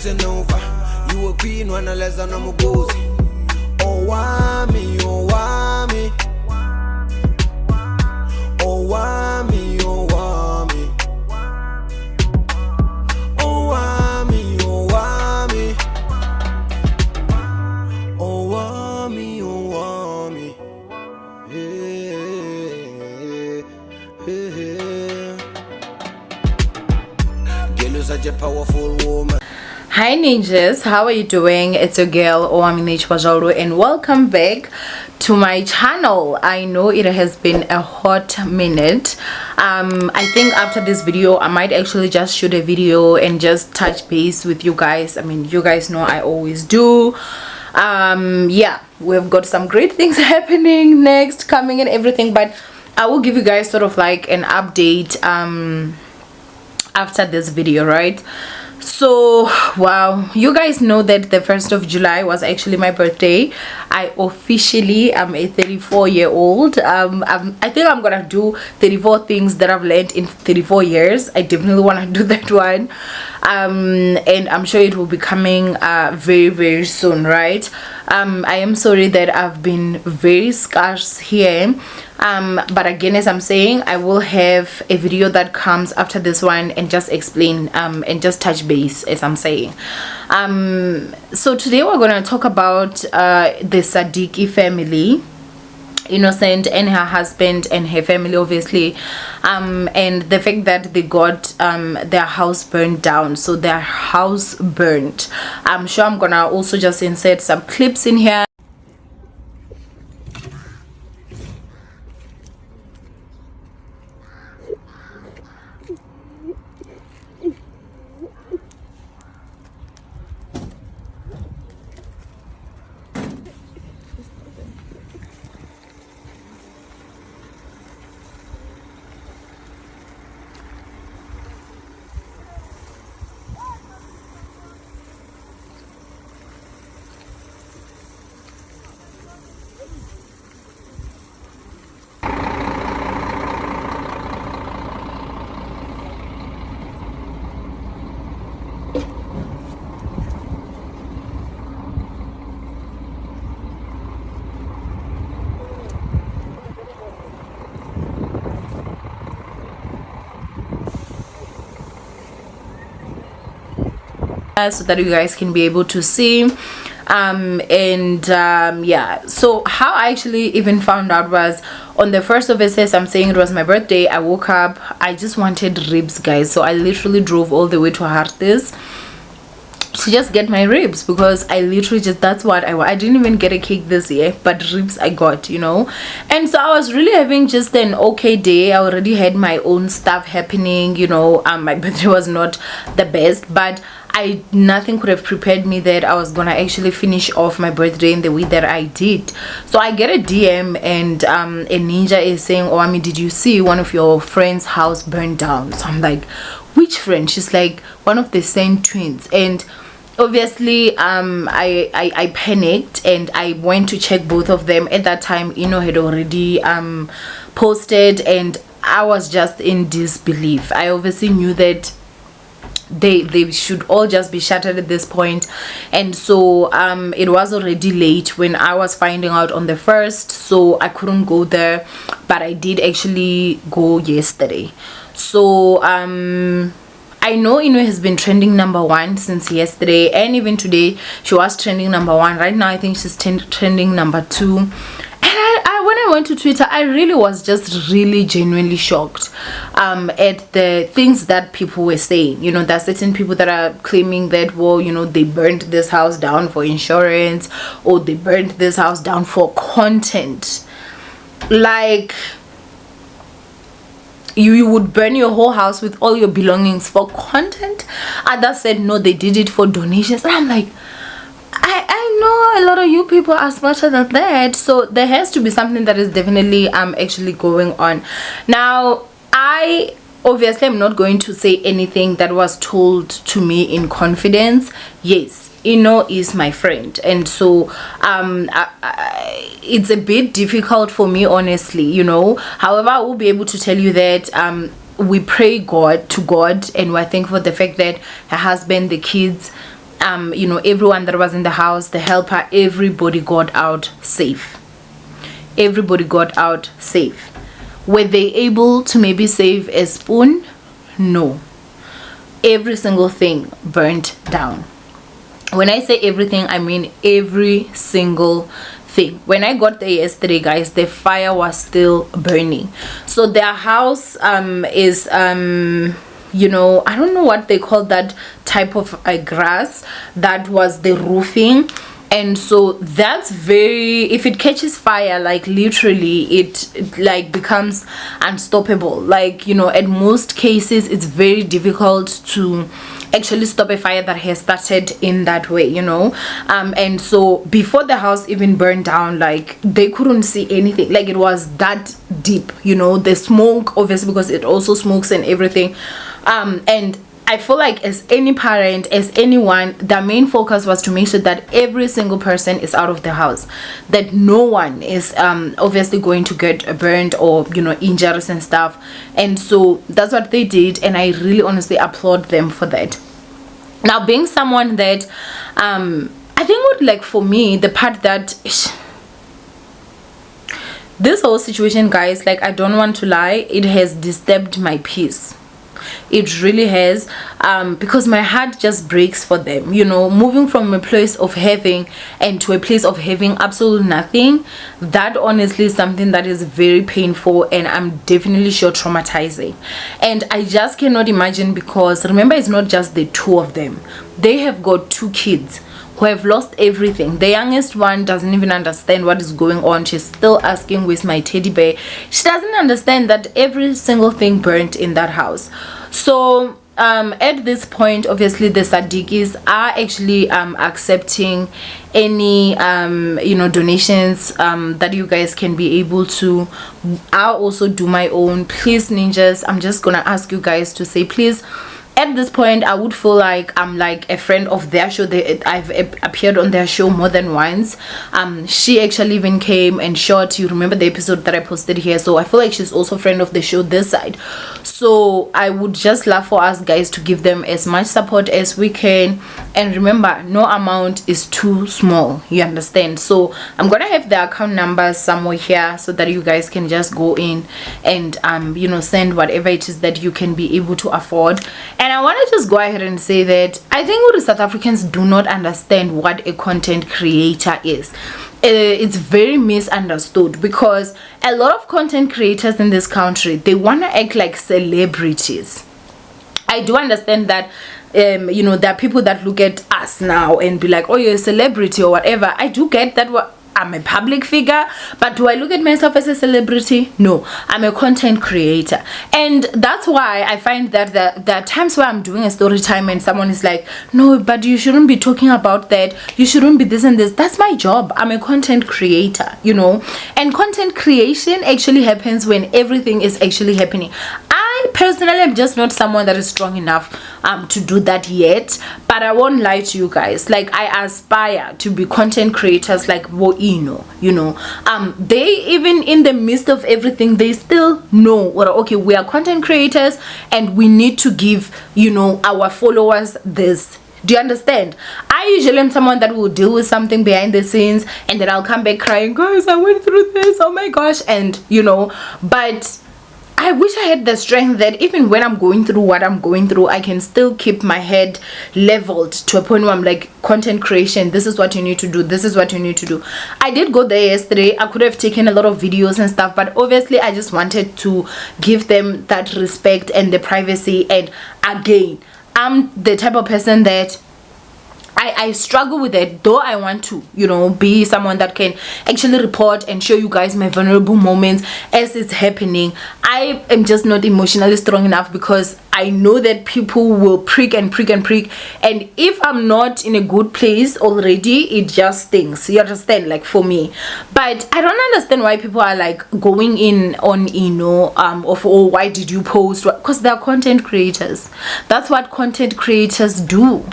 taking over. You a queen when I less than I'm a gozy. Owamie, Owamie. Owamie, Owamie. Owamie, Owamie. Owamie, Owamie. Girl, you're such a powerful woman. Hi ninjas, how are you doing? It's your girl Owamie, and welcome back to my channel. I know it has been a hot minute. I think after this video I might actually just shoot a video and just touch base with you guys. I mean, you guys know I always do. Yeah, we've got some great things happening next, coming and everything, but I will give you guys sort of like an update after this video, right? So wow, you guys know that the 1st of July was actually my birthday. I officially am a 34-year-old. I think I'm gonna do 34 things that I've learned in 34 years. I definitely want to do that one, and I'm sure it will be coming very soon, right? I am sorry that I've been very scarce here, but again, as I'm saying, I will have a video that comes after this one and just explain and just touch base, as I'm saying. So today we're going to talk about the Sadiki family, Innocent and her husband and her family, obviously, and the fact that they got their house burned down. So their house burned. I'm sure I'm gonna also just insert some clips in here. So that you guys can be able to see. Yeah, so how I actually even found out was on the 1st of August. I'm saying it was my birthday. I woke up, I just wanted ribs, guys, so I literally drove all the way to Hartis to just get my ribs, because I literally just, that's what I didn't even get a cake this year, but ribs I got, and so I was really having just an okay day. I already had my own stuff happening, my birthday was not the best, but nothing could have prepared me that I was gonna actually finish off my birthday in the way that I did. So I get a DM, and a ninja is saying, Owamie, did you see one of your friend's house burned down? So I'm like, which friend? She's like, one of the same twins. And obviously I panicked and I went to check both of them. At that time Inno had already posted, and I was just in disbelief. I obviously knew that they should all just be shattered at this point, and so it was already late when I was finding out on the 1st, so I couldn't go there, but I did actually go yesterday. So I know Inno has been trending #1 since yesterday, and even today she was trending #1. Right now I think she's trending #2. And when I went to Twitter, I really was just really genuinely shocked at the things that people were saying. There are certain people that are claiming that, well, they burned this house down for insurance, or they burned this house down for content. Like, you would burn your whole house with all your belongings for content. Others said no, they did it for donations. And I'm like, I know a lot of you people are smarter than that, so there has to be something that is definitely actually going on. Now, I obviously am not going to say anything that was told to me in confidence. Yes, Inno is my friend, and so it's a bit difficult for me, honestly, however I will be able to tell you that we pray to God, and we're thankful for the fact that her husband, the kids, you know, everyone that was in the house, the helper, everybody got out safe. Everybody got out safe. Were they able to maybe save a spoon? No. Every single thing burnt down. When I say everything, I mean every single thing. When I got there yesterday, guys, the fire was still burning. So their house is you know, I don't know what they call that type of grass that was the roofing. And so that's very, if it catches fire, like literally it like becomes unstoppable. Like, you know, at most cases it's very difficult to actually stop a fire that has started in that way, you know. And so before the house even burned down, like they couldn't see anything. Like it was that deep, you know, the smoke, obviously, because it also smokes and everything. And I feel like as any parent, as anyone, the main focus was to make sure that every single person is out of the house, that no one is obviously going to get burned or, you know, injuries and stuff. And so that's what they did, and I really honestly applaud them for that. Now, being someone that I think would, like, for me, the part that this whole situation, guys, like, I don't want to lie, it has disturbed my peace. It really has, because my heart just breaks for them, you know, moving from a place of having and to a place of having absolutely nothing. That honestly is something that is very painful, and I'm definitely sure traumatizing. And I just cannot imagine, because remember, it's not just the two of them. They have got 2 kids who have lost everything. The youngest one doesn't even understand what is going on. She's still asking, where's my teddy bear? She doesn't understand that every single thing burnt in that house. So at this point, obviously the Sadikis are actually accepting any you know, donations that you guys can be able to. I'll also do my own. Please, ninjas, I'm just gonna ask you guys to say please. At this point, I would feel like I'm like a friend of their show. I've appeared on their show more than once. She actually even came and shot, you remember the episode that I posted here, so I feel like she's also a friend of the show this side. So I would just love for us guys to give them as much support as we can. And remember, no amount is too small, you understand? So I'm gonna have the account numbers somewhere here so that you guys can just go in and you know, send whatever it is that you can be able to afford. And I want to just go ahead and say that I think South Africans do not understand what a content creator is. It's very misunderstood, because a lot of content creators in this country, they want to act like celebrities. I do understand that you know, there are people that look at us now and be like, oh, you're a celebrity or whatever. I do get that. I'm a public figure, but do I look at myself as a celebrity? No, I'm a content creator. And that's why I find that there are times where I'm doing a story time and someone is like, no, but you shouldn't be talking about that, you shouldn't be this and this. That's my job. I'm a content creator, you know. And content creation actually happens when everything is actually happening. I personally am just not someone that is strong enough to do that yet, but I won't lie to you guys, like I aspire to be content creators like Inno, you know. They, even in the midst of everything, they still know, well, okay, we are content creators and we need to give, you know, our followers this. Do you understand? I usually am someone that will deal with something behind the scenes and then I'll come back crying, guys, I went through this, oh my gosh, and you know, but I wish I had the strength that even when I'm going through what I'm going through, I can still keep my head leveled to a point where I'm like, content creation, this is what you need to do, this is what you need to do. I did go there yesterday. I could have taken a lot of videos and stuff, but obviously I just wanted to give them that respect and the privacy. And again, I'm the type of person that I struggle with it, though I want to, you know, be someone that can actually report and show you guys my vulnerable moments as it's happening. I am just not emotionally strong enough, because I know that people will prick and prick and prick, and if I'm not in a good place already, it just stings, you understand, like for me. But I don't understand why people are like going in on Inno of, oh, why did you post? Because they're content creators. That's what content creators do.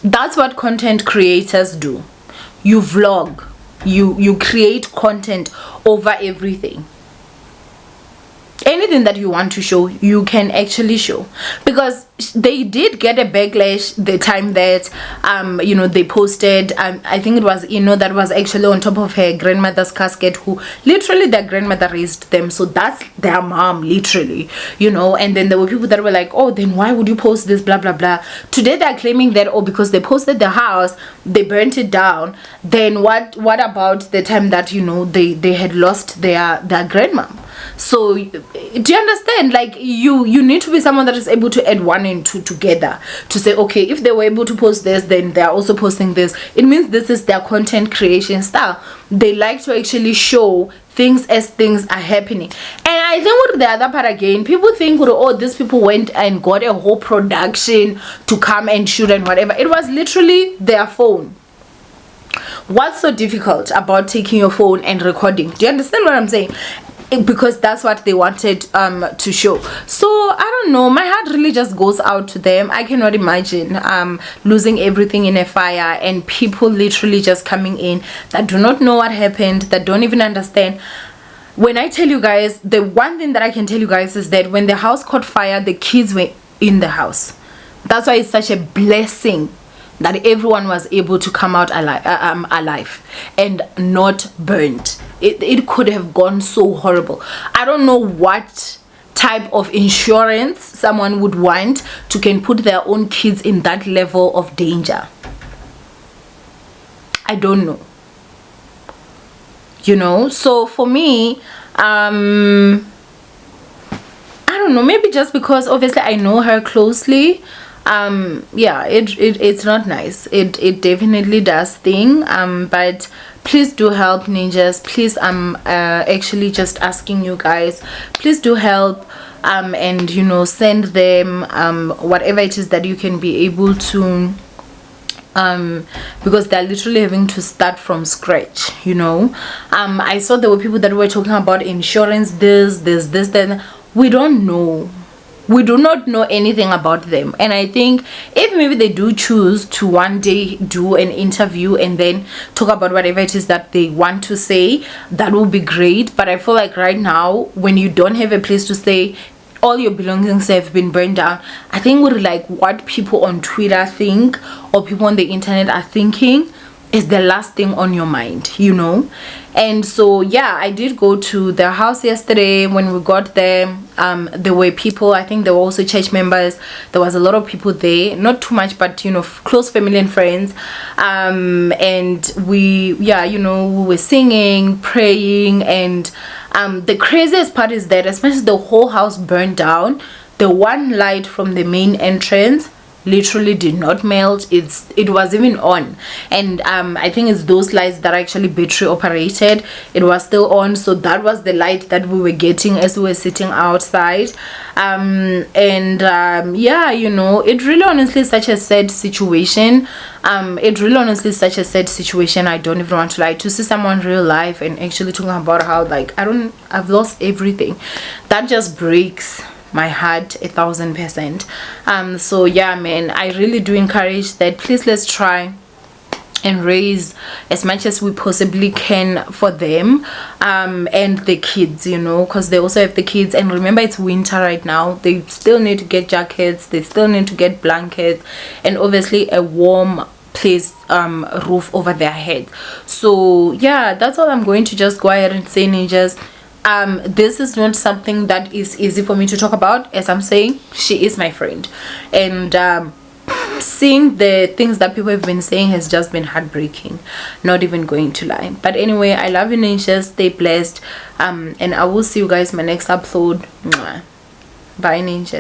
That's what content creators do. You vlog, you create content over everything. anything that you want to show, you can actually show, because they did get a backlash the time that you know, they posted, I think it was Inno that was actually on top of her grandmother's casket, who literally their grandmother raised them, so that's their mom literally, you know. And then there were people that were like, oh, then why would you post this, blah blah blah. Today they're claiming that, oh, because they posted the house, they burnt it down. Then what about the time that, you know, they had lost their grandmom? So do you understand? Like, you need to be someone that is able to add 1 and 2 together to say, okay, if they were able to post this, then they're also posting this. It means this is their content creation style. They like to actually show things as things are happening. And I think with the other part again, people think, oh, these people went and got a whole production to come and shoot and whatever. It was literally their phone. What's so difficult about taking your phone and recording? Do you understand what I'm saying? Because that's what they wanted to show. So I don't know, my heart really just goes out to them. I cannot imagine losing everything in a fire, and people literally just coming in that do not know what happened, that don't even understand. When I tell you guys, the one thing that I can tell you guys is that when the house caught fire, the kids were in the house. That's why it's such a blessing that everyone was able to come out alive and not burnt. It could have gone so horrible. I don't know what type of insurance someone would want to can put their own kids in that level of danger. I don't know, you know. So for me, I don't know, maybe just because obviously I know her closely, yeah, it's not nice. It definitely does sting. But please do help, ninjas. Please, I'm actually just asking you guys, please do help, and you know, send them whatever it is that you can be able to, because they're literally having to start from scratch, you know. I saw there were people that were talking about insurance, this, then we don't know. We do not know anything about them. And I think if maybe they do choose to one day do an interview and then talk about whatever it is that they want to say, that will be great. But I feel like right now, when you don't have a place to stay, all your belongings have been burned down, I think with like what people on Twitter think or people on the internet are thinking is the last thing on your mind, you know. And so yeah, I did go to their house yesterday. When we got there, there were people, I think there were also church members, there was a lot of people there, not too much, but you know, close family and friends, and we, yeah, you know, we were singing, praying, and the craziest part is that especially the whole house burned down, the one light from the main entrance literally did not melt. It was even on, and I think it's those lights that are actually battery operated. It was still on, so that was the light that we were getting as we were sitting outside. Yeah, you know, it really honestly is such a sad situation. It really honestly is such a sad situation. I don't even want to lie, to see someone real life and actually talking about how like I've lost everything. That just breaks my heart 1000%. So yeah, man, I really do encourage that. Please, let's try and raise as much as we possibly can for them, and the kids, you know, because they also have the kids. And remember, it's winter right now. They still need to get jackets, they still need to get blankets, and obviously a warm place, roof over their head. So yeah, that's all I'm going to just go ahead and say, ninjas. This is not something that is easy for me to talk about. As I'm saying, she is my friend, and seeing the things that people have been saying has just been heartbreaking, not even going to lie. But anyway, I love you, ninjas. Stay blessed, and I will see you guys in my next upload. Mwah. Bye, ninjas.